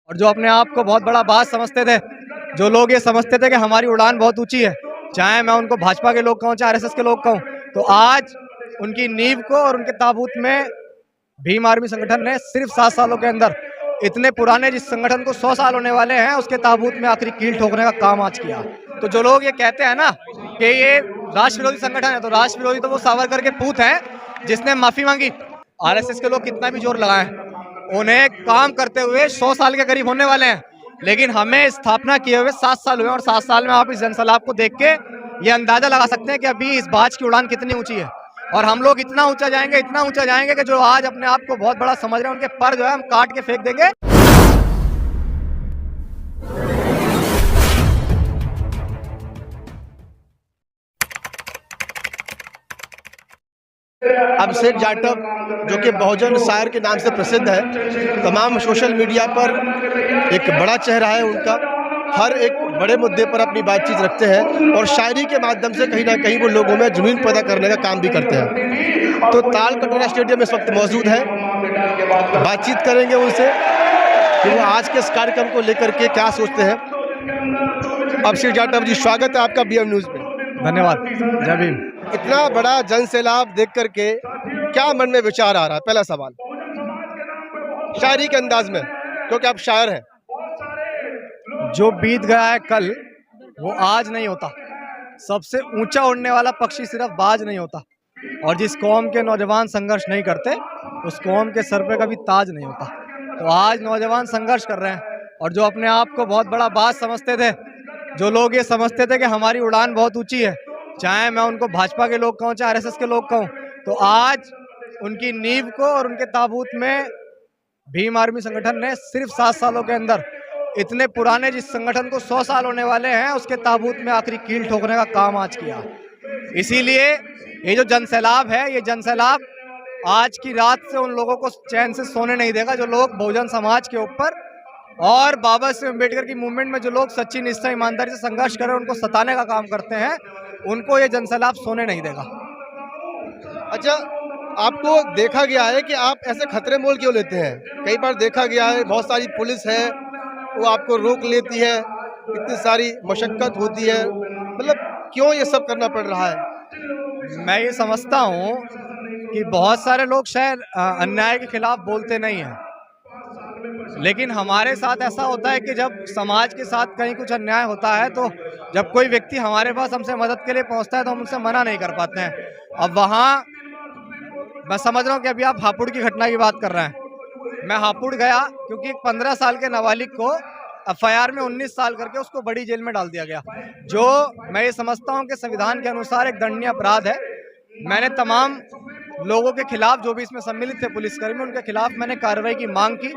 और जो अपने आप को बहुत बड़ा बात समझते थे, जो लोग ये समझते थे कि हमारी उड़ान बहुत ऊंची है, चाहे मैं उनको भाजपा के लोग कहूँ चाहे आरएसएस के लोग कहूँ, तो आज उनकी नींव को और उनके ताबूत में भीम आर्मी संगठन ने सिर्फ 7 सालों के अंदर इतने पुराने जिस संगठन को 100 साल होने वाले हैं उसके ताबूत में आखिरी कील ठोकने का काम आज किया। तो जो लोग ये कहते हैं ना कि ये राष्ट्र विरोधी संगठन है, तो राष्ट्र विरोधी तो वो सावरकर के पूत हैं जिसने माफी मांगी। आरएसएस के लोग कितना भी जोर लगाएं, उन्हें काम करते हुए 100 साल के करीब होने वाले हैं, लेकिन हमें स्थापना किए हुए 7 साल हुए और 7 साल में आप इस जनसैलाब को देख के ये अंदाजा लगा सकते हैं कि अभी इस बाज की उड़ान कितनी ऊंची है। और हम लोग इतना ऊंचा जाएंगे कि जो आज अपने आप को बहुत बड़ा समझ रहे हैं उनके पर जो है हम काट के फेंक देंगे। अभिषेक जाटव जो कि बहुजन शायर के नाम से प्रसिद्ध है, तमाम सोशल मीडिया पर एक बड़ा चेहरा है उनका, हर एक बड़े मुद्दे पर अपनी बातचीत रखते हैं और शायरी के माध्यम से कहीं ना कहीं वो लोगों में जुनून पैदा करने का काम भी करते हैं। तो ताल कटोरा स्टेडियम में इस वक्त मौजूद है, बातचीत करेंगे उनसे कि वो आज के इस कार्यक्रम को लेकर के क्या सोचते हैं। अभिषेक जाटव जी, स्वागत है आपका बीएम न्यूज़ में। धन्यवाद। जय भीम। इतना बड़ा जन सैलाब देख करके क्या मन में विचार आ रहा है? पहला सवाल शायरी के अंदाज में, क्योंकि आप शायर हैं। जो बीत गया है कल वो आज नहीं होता, सबसे ऊंचा उड़ने वाला पक्षी सिर्फ बाज नहीं होता, और जिस कौम के नौजवान संघर्ष नहीं करते उस कौम के सर पे कभी ताज नहीं होता। तो आज नौजवान संघर्ष कर रहे हैं, और जो अपने आप को बहुत बड़ा बात समझते थे, जो लोग ये समझते थे कि हमारी उड़ान बहुत ऊंची है, चाहे मैं उनको भाजपा के लोग कहूँ चाहे आरएसएस के लोग कहूँ, तो आज उनकी नींव को और उनके ताबूत में भीम आर्मी संगठन ने सिर्फ 7 सालों के अंदर इतने पुराने जिस संगठन को 100 साल होने वाले हैं उसके ताबूत में आखिरी कील ठोकने का काम आज किया। इसीलिए ये जो जनसैलाब है, ये जनसैलाब आज की रात से उन लोगों को चैन से सोने नहीं देगा जो लोग बहुजन समाज के ऊपर और बाबा साहेब अम्बेडकर की मूवमेंट में जो लोग सच्ची निष्ठा ईमानदारी से संघर्ष कर रहे हैं, उनको सताने का काम करते हैं, उनको ये जनसैलाब सोने नहीं देगा। अच्छा, आपको देखा गया है कि आप ऐसे खतरे मोल क्यों लेते हैं? कई बार देखा गया है बहुत सारी पुलिस है वो आपको रोक लेती है, इतनी सारी मशक्कत होती है, मतलब क्यों ये सब करना पड़ रहा है? मैं ये समझता हूँ कि बहुत सारे लोग शायद अन्याय के खिलाफ बोलते नहीं हैं, लेकिन हमारे साथ ऐसा होता है कि जब समाज के साथ कहीं कुछ अन्याय होता है तो जब कोई व्यक्ति हमारे पास हमसे मदद के लिए पहुंचता है तो हम उनसे मना नहीं कर पाते हैं। अब वहाँ मैं समझ रहा हूँ कि अभी आप हापुड़ की घटना की बात कर रहे हैं। मैं हापुड़ गया क्योंकि एक 15 साल के नाबालिग को एफआईआर में 19 साल करके उसको बड़ी जेल में डाल दिया गया, जो मैं ये समझता हूँ कि संविधान के अनुसार एक दंडनीय अपराध है। मैंने तमाम लोगों के खिलाफ, जो भी इसमें सम्मिलित थे पुलिसकर्मी, उनके खिलाफ मैंने कार्रवाई की मांग की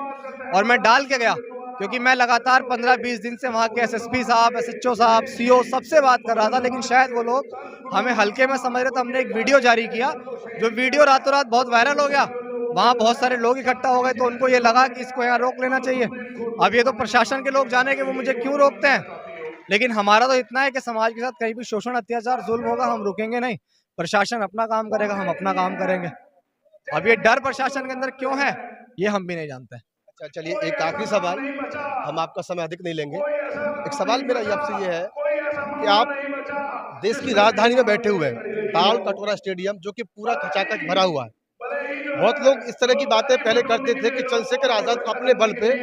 और मैं डाल के गया, क्योंकि मैं लगातार 15-20 दिन से वहाँ के एसएसपी साहब, एसएचओ साहब, सीओ सबसे बात कर रहा था, लेकिन शायद वो लोग हमें हल्के में समझ रहे थे। हमने एक वीडियो जारी किया, जो वीडियो रातों रात बहुत वायरल हो गया, वहाँ बहुत सारे लोग इकट्ठा हो गए, तो उनको ये लगा कि इसको यहाँ रोक लेना चाहिए। अब ये तो प्रशासन के लोग जाने कि वो मुझे क्यों रोकते हैं, लेकिन हमारा तो इतना है कि समाज के साथ कहीं भी शोषण, अत्याचार, जुल्म होगा, हम रुकेंगे नहीं। प्रशासन अपना काम करेगा, हम अपना काम करेंगे। अब ये डर प्रशासन के अंदर क्यों है ये हम भी नहीं जानते। अच्छा, चलिए एक आखिरी सवाल, हम आपका समय अधिक नहीं लेंगे। एक सवाल मेरा आपसे ये है कि आप देश की राजधानी में बैठे हुए हैं, ताल कटोरा स्टेडियम जो कि पूरा खचाखच भरा हुआ है। बहुत लोग इस तरह की बातें पहले करते थे कि चंद्रशेखर आजाद अपने बल पे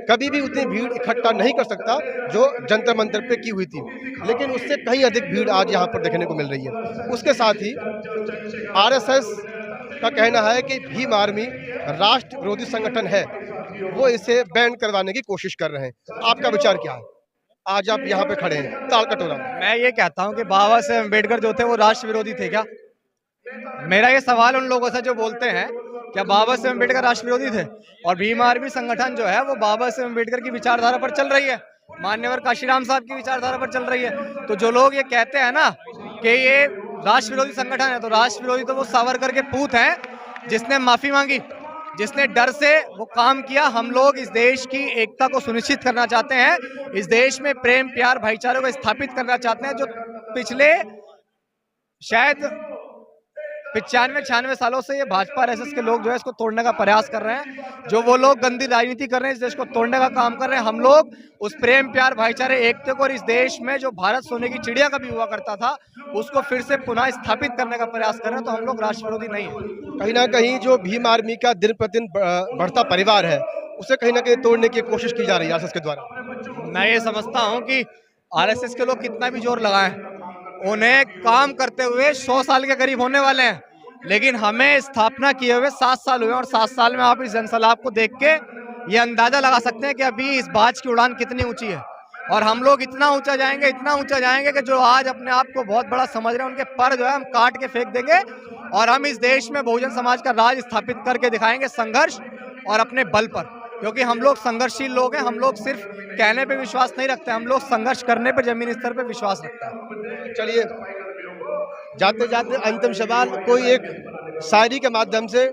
कभी भी उतनी भीड़ इकट्ठा नहीं कर सकता जो जंतर मंतर पे की हुई थी, लेकिन उससे कहीं अधिक भीड़ आज यहाँ पर देखने को मिल रही है। उसके साथ ही आरएसएस का कहना है कि भीम आर्मी राष्ट्र विरोधी संगठन है, वो इसे बैन करवाने की कोशिश कर रहे हैं। आपका विचार क्या है? आज आप यहाँ पे खड़े हैं ताल कटोरा। मैं ये कहता हूँ कि बाबा साहेब अम्बेडकर जो थे वो राष्ट्र विरोधी थे क्या? मेरा ये सवाल उन लोगों से जो बोलते हैं क्या बाबा साहेब अम्बेडकर राष्ट्र विरोधी थे? और भीम आर्मी संगठन जो है वो बाबा साहेब अम्बेडकर की विचारधारा पर चल रही है, मान्यवर काशीराम साहब की विचारधारा पर चल रही है। तो जो लोग ये कहते हैं ना कि ये राष्ट्र विरोधी संगठन है, तो राष्ट्र विरोधी तो वो सावरकर के पूत हैं जिसने माफी मांगी, जिसने डर से वो काम किया। हम लोग इस देश की एकता को सुनिश्चित करना चाहते हैं, इस देश में प्रेम, प्यार, भाईचारे को स्थापित करना चाहते हैं, जो पिछले शायद 95-96 सालों से ये भाजपा आरएसएस के लोग जो है इसको तोड़ने का प्रयास कर रहे हैं। जो वो लोग गंदी राजनीति कर रहे हैं, इस देश को तोड़ने का काम कर रहे हैं। हम लोग उस प्रेम प्यार भाईचारे एकता को और इस देश में जो भारत सोने की चिड़िया कभी हुआ करता था उसको फिर से पुनः स्थापित करने का प्रयास कर रहे हैं। तो हम लोग राष्ट्र विरोधी नहीं है। कहीं ना कहीं जो भीम आर्मी का दिन प्रतिदिन बढ़ता परिवार है, उसे कहीं ना कहीं तोड़ने की कोशिश की जा रही है आरएसएस के द्वारा। मैं ये समझता हूँ कि आरएसएस के लोग कितना भी जोर लगाएं, उन्हें काम करते हुए 100 साल के करीब होने वाले हैं, लेकिन हमें स्थापना किए हुए 7 साल हुए और 7 साल में आप इस जनसैलाब को देख के ये अंदाजा लगा सकते हैं कि अभी इस बाज की उड़ान कितनी ऊंची है। और हम लोग इतना ऊंचा जाएंगे कि जो आज अपने आप को बहुत बड़ा समझ रहे हैं उनके पर जो है हम काट के फेंक देंगे और हम इस देश में बहुजन समाज का राज स्थापित करके दिखाएंगे, संघर्ष और अपने बल पर। क्योंकि हम लोग संघर्षशील लोग हैं, हम लोग सिर्फ कहने पे विश्वास नहीं रखते, हम लोग संघर्ष करने पे जमीनी स्तर पे विश्वास रखते हैं। चलिए, जाते जाते अंतिम सवाल, कोई एक शायरी के माध्यम से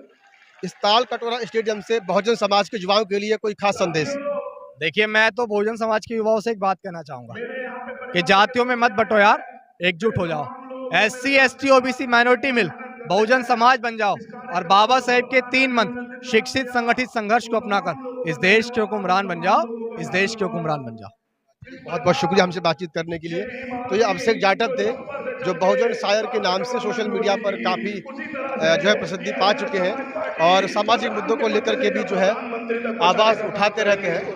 इस ताल कटोरा स्टेडियम से बहुजन समाज के युवाओं के लिए कोई खास संदेश। देखिए, मैं तो बहुजन समाज के युवाओं से एक बात कहना चाहूंगा कि जातियों में मत बंटो यार, एकजुट हो जाओ। SC ST OBC माइनॉरिटी मिल बहुजन समाज बन जाओ और बाबा साहेब के 3 मंत्र शिक्षित संगठित संघर्ष को अपनाकर इस देश के हुक्मरान बन जाओ, इस देश के हुक्मरान बन जाओ। बहुत बहुत शुक्रिया हमसे बातचीत करने के लिए। तो ये अभिषेक जाटव थे, जो बहुजन शायर के नाम से सोशल मीडिया पर काफ़ी जो है प्रसिद्धि पा चुके हैं और सामाजिक मुद्दों को लेकर के भी जो है आवाज़ उठाते रहते हैं।